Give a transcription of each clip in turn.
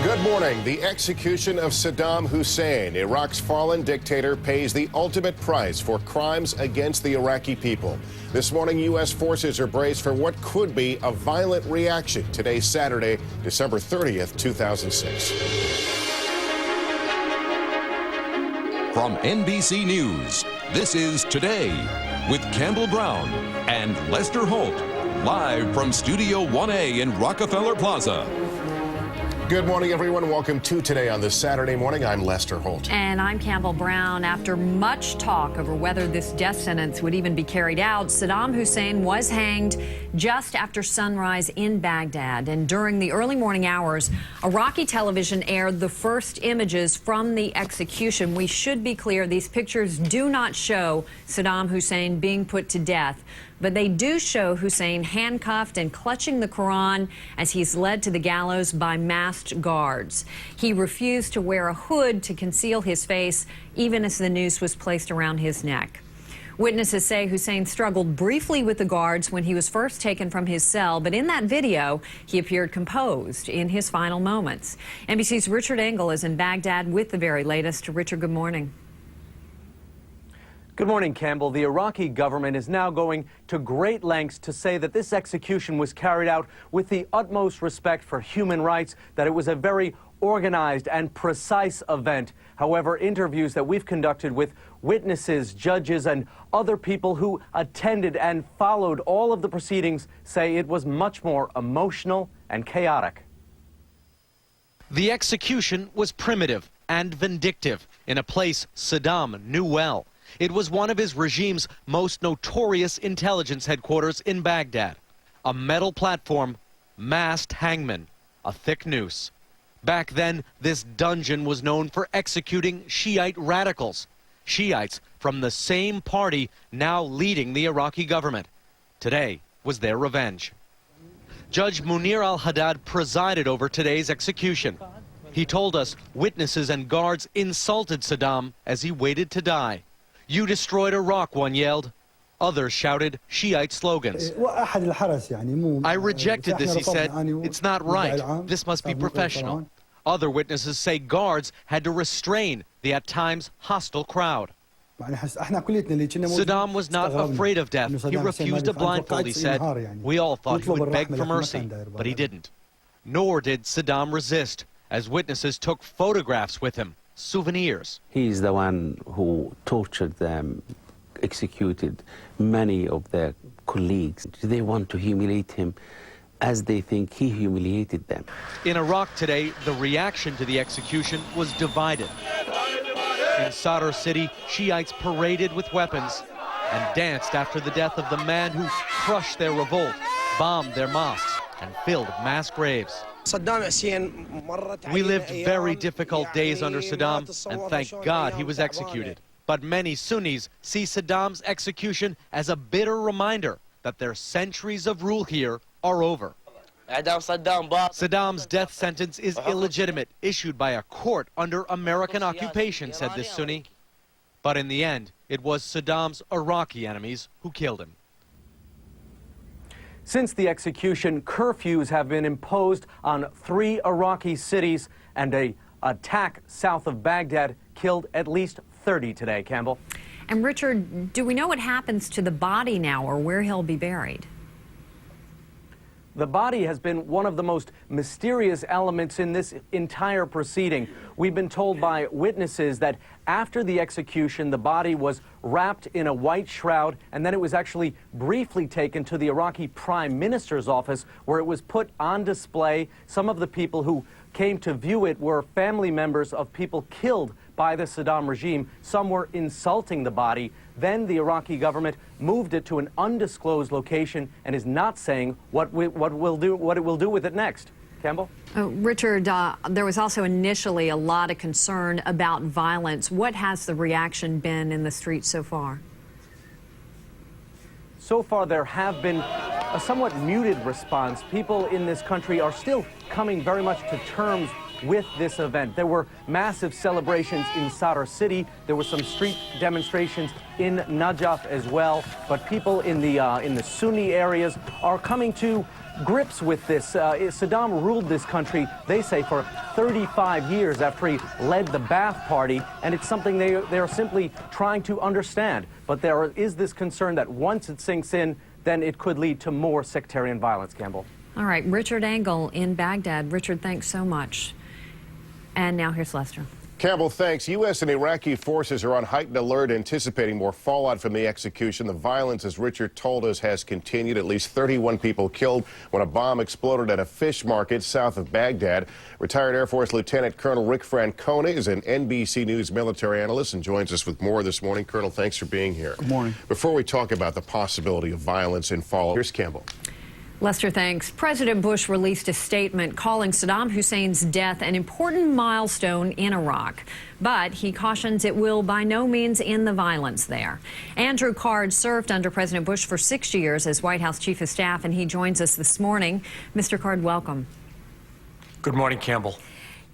Good morning. The execution of Saddam Hussein, Iraq's fallen dictator, pays the ultimate price for crimes against the Iraqi people. This morning, U.S. forces are braced for what could be a violent reaction. Today's Saturday, December 30th, 2006. From NBC News, this is Today with Campbell Brown and Lester Holt, live from Studio 1A in Rockefeller Plaza. Good morning, everyone. Welcome to Today on this Saturday morning. I'm Lester Holt. And I'm Campbell Brown. After much talk over whether this death sentence would even be carried out, Saddam Hussein was hanged just after sunrise in Baghdad. And during the early morning hours, Iraqi television aired the first images from the execution. We should be clear, these pictures do not show Saddam Hussein being put to death, but they do show Hussein handcuffed and clutching the Quran as he's led to the gallows by masked guards. He refused to wear a hood to conceal his face, even as the noose was placed around his neck. Witnesses say Hussein struggled briefly with the guards when he was first taken from his cell, but in that video, he appeared composed in his final moments. NBC's Richard Engel is in Baghdad with the very latest. Richard, good morning. Good morning, Campbell. The Iraqi government is now going to great lengths to say that this execution was carried out with the utmost respect for human rights, that it was a very organized and precise event. However, interviews that we've conducted with witnesses, judges, and other people who attended and followed all of the proceedings say it was much more emotional and chaotic. The execution was primitive and vindictive in a place Saddam knew well. It was one of his regime's most notorious intelligence headquarters in Baghdad. A metal platform, masked hangman, a thick noose. Back then, this dungeon was known for executing Shiite radicals. Shiites from the same party now leading the Iraqi government. Today was their revenge. Judge Munir al-Haddad presided over today's execution. He told us witnesses and guards insulted Saddam as he waited to die. "You destroyed Iraq," one yelled. Others shouted Shiite slogans. "I rejected this," he said. "It's not right. This must be professional." Other witnesses say guards had to restrain the at times hostile crowd. Saddam was not afraid of death. He refused a blindfold, he said. "We all thought he would beg for mercy, but he didn't." Nor did Saddam resist, as witnesses took photographs with him. Souvenirs. He's the one who tortured them, executed many of their colleagues. They want to humiliate him as they think he humiliated them. In Iraq today, the reaction to the execution was divided. In Sadr City, Shiites paraded with weapons and danced after the death of the man who crushed their revolt, bombed their mosques, and filled mass graves. "We lived very difficult days under Saddam, and thank God he was executed." But many Sunnis see Saddam's execution as a bitter reminder that their centuries of rule here are over. Saddam's death sentence is illegitimate, issued by a court under American occupation, said this Sunni. But in the end, it was Saddam's Iraqi enemies who killed him. Since the execution, curfews have been imposed on 3 Iraqi cities, and an attack south of Baghdad killed at least 30 today, Campbell. And Richard, do we know what happens to the body now or where he'll be buried? The body has been one of the most mysterious elements in this entire proceeding. We've been told by witnesses that after the execution, the body was wrapped in a white shroud, and then it was actually briefly taken to the Iraqi Prime Minister's office, where it was put on display. Some of the people who came to view it were family members of people killed by the Saddam regime. Some were insulting the body. Then the Iraqi government moved it to an undisclosed location and is not saying what it will do with it next. Campbell? Richard, there was also initially a lot of concern about violence. What has the reaction been in the streets so far? So far, there have been a somewhat muted response. People in this country are still coming very much to terms with this event. There were massive celebrations in Sadr City. There were some street demonstrations in Najaf as well. But people in the Sunni areas are coming to grips with this. Saddam ruled this country, they say, for 35 years after he led the Ba'ath Party, and it's something they are simply trying to understand. But there is this concern that once it sinks in, then it could lead to more sectarian violence, Campbell. All right, Richard Engel in Baghdad. Richard, thanks so much. And now here's Lester. Campbell, thanks. U.S. and Iraqi forces are on heightened alert, anticipating more fallout from the execution. The violence, as Richard told us, has continued. At least 31 people killed when a bomb exploded at a fish market south of Baghdad. Retired Air Force Lieutenant Colonel Rick Francona is an NBC News military analyst and joins us with more this morning. Colonel, thanks for being here. Good morning. Before we talk about the possibility of violence and fallout, here's Campbell. Lester, thanks. President Bush released a statement calling Saddam Hussein's death an important milestone in Iraq. But he cautions it will by no means end the violence there. Andrew Card served under President Bush for 6 years as White House Chief of Staff, and he joins us this morning. Mr. Card, welcome. Good morning, Campbell.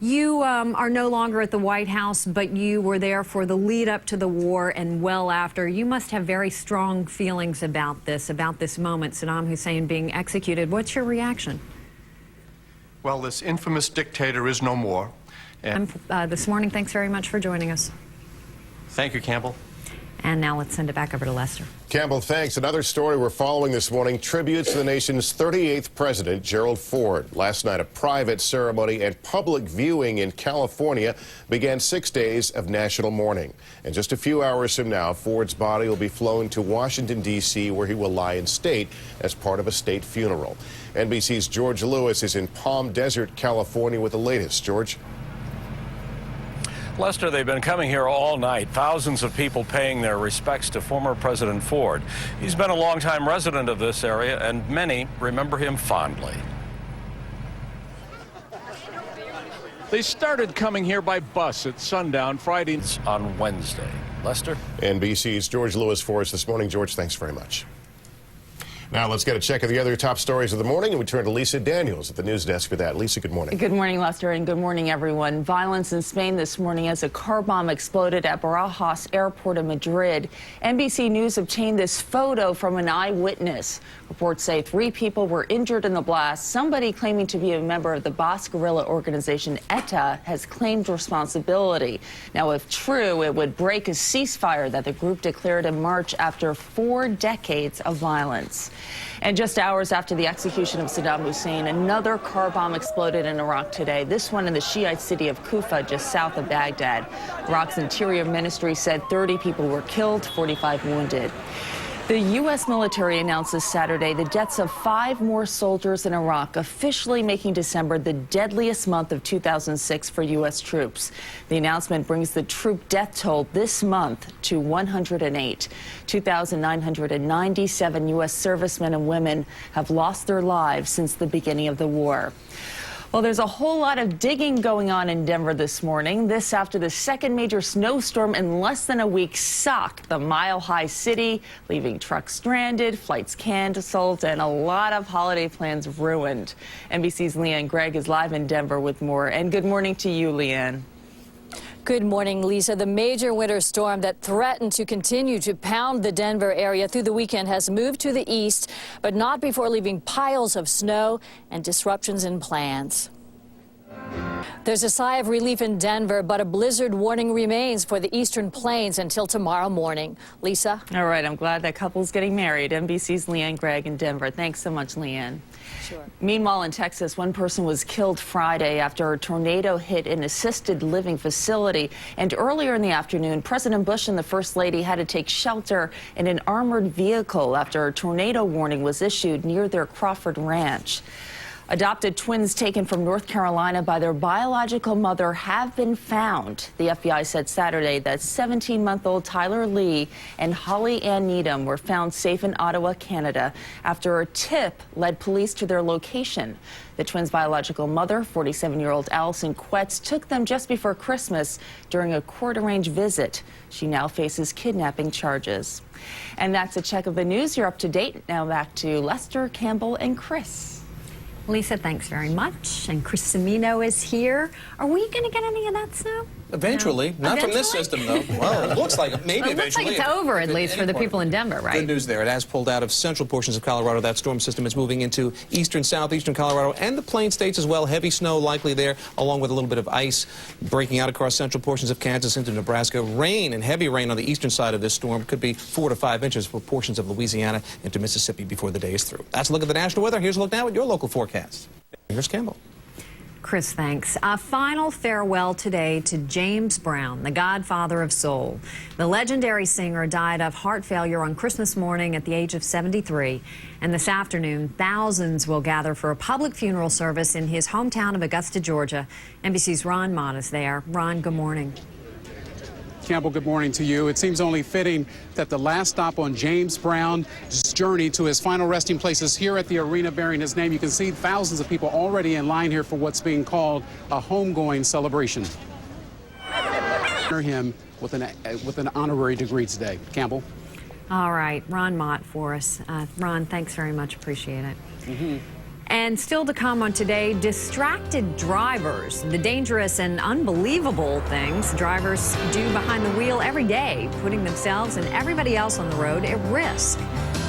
You are no longer at the White House, but you were there for the lead up to the war and well after. You must have very strong feelings about this moment, Saddam Hussein being executed. What's your reaction? Well, this infamous dictator is no more. And This morning, thanks very much for joining us. thank you, Campbell. And now let's send it back over to Lester. Campbell, thanks. Another story we're following this morning tributes to the nation's 38th president, Gerald Ford. Last night, a private ceremony and public viewing in California began 6 days of national mourning. And just a few hours from now, Ford's body will be flown to Washington, D.C., where he will lie in state as part of a state funeral. NBC's George Lewis is in Palm Desert, California with the latest. George? Lester, they've been coming here all night. Thousands of people paying their respects to former President Ford. He's been a longtime resident of this area, and many remember him fondly. They started coming here by bus at sundown Friday On Wednesday. Lester? NBC's George Lewis for us this morning. George, thanks very much. Now let's get a check of the other top stories of the morning, and we turn to Lisa Daniels at the news desk for that. Lisa, good morning. Good morning, Lester, and good morning, everyone. Violence in Spain this morning as a car bomb exploded at Barajas Airport in Madrid. NBC News obtained this photo from an eyewitness. Reports say 3 people were injured in the blast. Somebody claiming to be a member of the Basque guerrilla organization ETA has claimed responsibility. Now, if true, it would break a ceasefire that the group declared in March after 4 decades of violence. And just hours after the execution of Saddam Hussein, another car bomb exploded in Iraq today, this one in the Shiite city of Kufa, just south of Baghdad. Iraq's Interior Ministry said 30 people were killed, 45 wounded. The U.S. military announced this Saturday the deaths of 5 more soldiers in Iraq, officially making December the deadliest month of 2006 for U.S. troops. The announcement brings the troop death toll this month to 108. 2,997 U.S. servicemen and women have lost their lives since the beginning of the war. Well, there's a whole lot of digging going on in Denver this morning. This after the second major snowstorm in less than a week socked the mile-high city, leaving trucks stranded, flights canceled, and a lot of holiday plans ruined. NBC's Leanne Gregg is live in Denver with more. And good morning to you, Leanne. Good morning, Lisa. The major winter storm that threatened to continue to pound the Denver area through the weekend has moved to the east, but not before leaving piles of snow and disruptions in plans. There's a sigh of relief in Denver, but a blizzard warning remains for the eastern plains until tomorrow morning. Lisa? All right, I'm glad that couple's getting married. NBC's Leanne Gregg in Denver. Thanks so much, Leanne. Sure. Meanwhile, in Texas, one person was killed Friday after a tornado hit an assisted living facility. And earlier in the afternoon, President Bush and the First Lady had to take shelter in an armored vehicle after a tornado warning was issued near their Crawford Ranch. Adopted twins taken from North Carolina by their biological mother have been found. The FBI said Saturday that 17-month-old Tyler Lee and Holly Ann Needham were found safe in Ottawa, Canada, after a tip led police to their location. The twins' biological mother, 47-year-old Allison Quetz, took them just before Christmas during a court-arranged visit. She now faces kidnapping charges. And that's a check of the news. You're up to date. Now back to Lester, Campbell, and Chris. Lisa, thanks very much. And Chris Cimino is here. Are we going to get any of that snow? Eventually. No. Not from this system, though. Well, it looks like it. Maybe Well, it looks eventually. like it's over, at least, for the people in Denver, right? Good news there. It has pulled out of central portions of Colorado. That storm system is moving into eastern, southeastern Colorado and the Plain States as well. Heavy snow likely there, along with a little bit of ice breaking out across central portions of Kansas into Nebraska. Rain and heavy rain on the eastern side of this storm could be 4 to 5 inches for portions of Louisiana into Mississippi before the day is through. That's a look at the national weather. Here's a look now at your local forecast. Here's Campbell. Chris, thanks. A final farewell today to James Brown, the godfather of soul. The legendary singer died of heart failure on Christmas morning at the age of 73. And this afternoon, thousands will gather for a public funeral service in his hometown of Augusta, Georgia. NBC's Ron Mott is there. Ron, good morning. Campbell, good morning to you. It seems only fitting that the last stop on James Brown's journey to his final resting place is here at the arena bearing his name. You can see thousands of people already in line here for what's being called a homegoing celebration. Honor him with an honorary degree today. Campbell. All right, Ron Mott for us. Ron, thanks very much. Appreciate it. And still to come on Today, distracted drivers, the dangerous and unbelievable things drivers do behind the wheel every day, putting themselves and everybody else on the road at risk.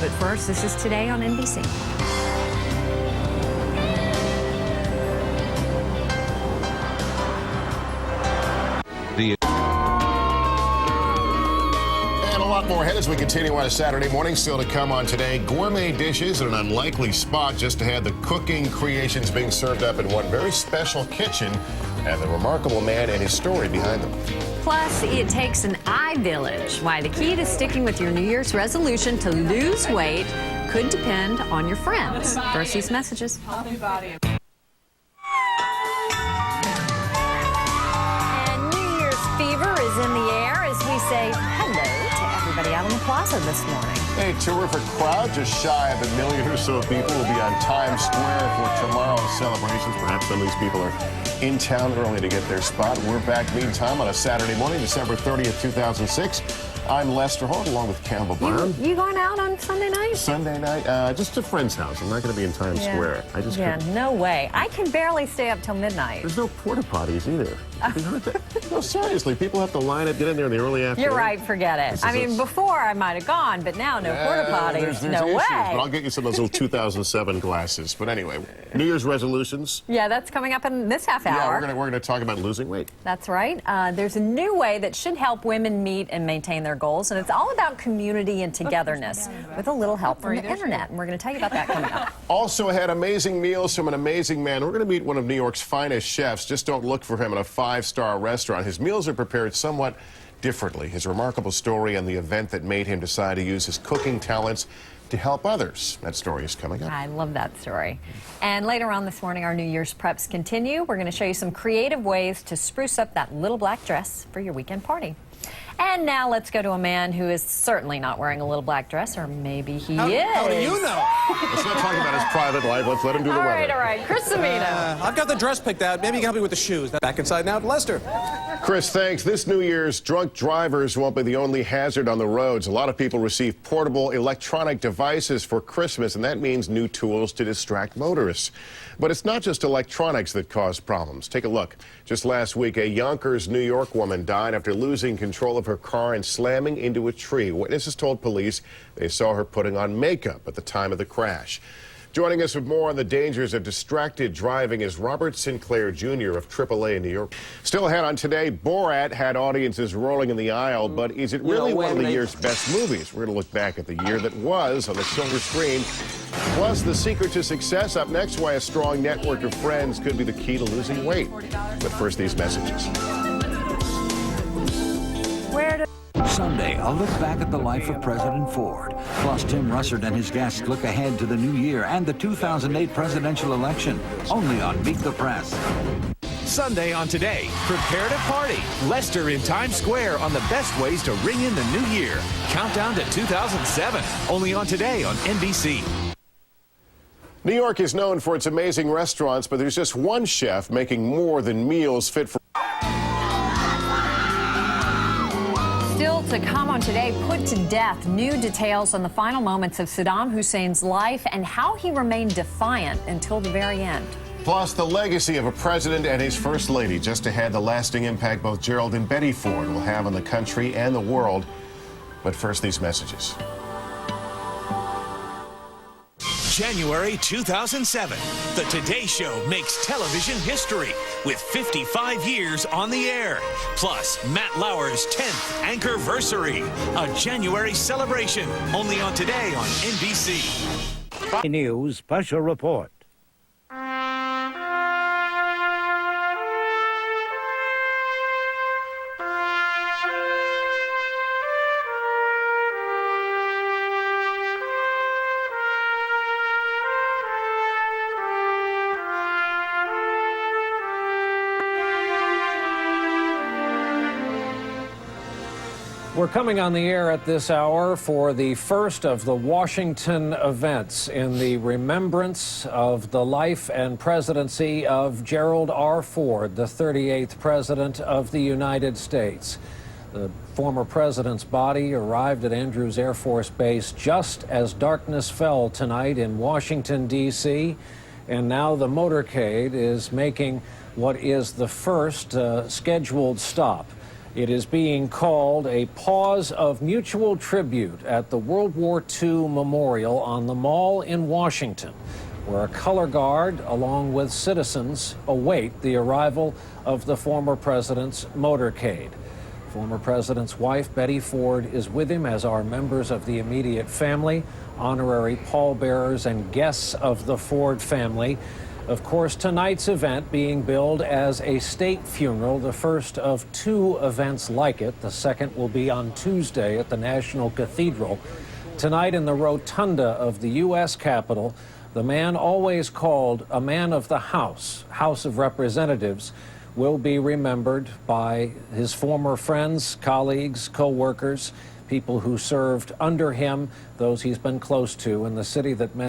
But first, this is Today on NBC. More ahead as we continue on a Saturday morning. Still to come on Today, gourmet dishes in an unlikely spot just ahead. The cooking creations being served up in one very special kitchen, and the remarkable man and his story behind them. Plus, it takes an eye village. Why the key to sticking with your New Year's resolution to lose weight could depend on your friends. First, these messages. And New Year's fever is in the air as we say hello to everybody out on the plaza this morning. A terrific crowd, just shy of 1 million or so people will be on Times Square for tomorrow's celebrations. Perhaps some of these people are in town early to get their spot. We're back meantime on a Saturday morning, December 30th, 2006. I'm Lester Holt along with Campbell Brown. You going out on Sunday night? Sunday night, just a friend's house. I'm not going to be in Times Square. I just couldn't. No way. I can barely stay up till midnight. There's no porta potties either. Have you heard that? No, seriously, people have to line up, get in there in the early afternoon. You're right, forget it. I mean, before I might have gone, but now no porta potties. There's no issues, way. But I'll get you some of those little 2007 glasses. But anyway, New Year's resolutions. Yeah, that's coming up in this half hour. Yeah, we're gonna talk about losing weight. That's right. There's a new way that should help women meet and maintain their goals, and it's all about community and togetherness with a little help from the internet. And we're going to tell you about that coming up. Also ahead, amazing meals from an amazing man. We're going to meet one of New York's finest chefs. Just don't look for him in a 5-star restaurant. His meals are prepared somewhat differently. His remarkable story and the event that made him decide to use his cooking talents to help others. That story is coming up. I love that story. And later on this morning, our New Year's preps continue. We're going to show you some creative ways to spruce up that little black dress for your weekend party. And now let's go to a man who is certainly not wearing a little black dress, or maybe he is. How do you know? Let's not talk about his private life. Let's let him do the weather. All right. Chris Cimino. I've got the dress picked out. Maybe you can help me with the shoes. Back inside now to Lester. Chris, thanks. This New Year's, drunk drivers won't be the only hazard on the roads. A lot of people receive portable electronic devices for Christmas, and that means new tools to distract motorists. But it's not just electronics that cause problems. Take a look. Just last week, a Yonkers, New York woman died after losing control of her car and slamming into a tree. Witnesses told police they saw her putting on makeup at the time of the crash. Joining us with more on the dangers of distracted driving is Robert Sinclair Jr. of AAA in New York. Still ahead on Today, Borat had audiences rolling in the aisle, but is it really one of the year's best movies? We're going to look back at the year that was on the silver screen. Plus, the secret to success. Up next, why a strong network of friends could be the key to losing weight. But first, these messages. Sunday, a look back at the life of President Ford. Plus, Tim Russert and his guests look ahead to the new year and the 2008 presidential election. Only on Meet the Press. Sunday on Today, prepare to party. Lester in Times Square on the best ways to ring in the new year. Countdown to 2007. Only on Today on NBC. New York is known for its amazing restaurants, but there's just one chef making more than meals fit for... Still to come on Today, put to death. New details on the final moments of Saddam Hussein's life and how he remained defiant until the very end. Plus, the legacy of a president and his first lady. Just ahead, the lasting impact both Gerald and Betty Ford will have on the country and the world. But first, these messages. January 2007, The Today Show makes television history with 55 years on the air. Plus, Matt Lauer's 10th anchorversary, a January celebration, only on Today on NBC. News Special Report. We're coming on the air at this hour for the first of the Washington events in the remembrance of the life and presidency of Gerald R. Ford, the 38th President of the United States. The former president's body arrived at Andrews Air Force Base just as darkness fell tonight in Washington, D.C., and now the motorcade is making what is the first scheduled stop. It is being called a pause of mutual tribute at the World War II Memorial on the Mall in Washington, where a color guard, along with citizens, await the arrival of the former president's motorcade. Former president's wife, Betty Ford, is with him, as are members of the immediate family, honorary pallbearers, and guests of the Ford family. Of course, tonight's event being billed as a state funeral, the first of two events like it. The second will be on Tuesday at the National Cathedral. Tonight in the rotunda of the U.S. Capitol, the man always called a man of the House, House of Representatives, will be remembered by his former friends, colleagues, co-workers, people who served under him, those he's been close to in the city that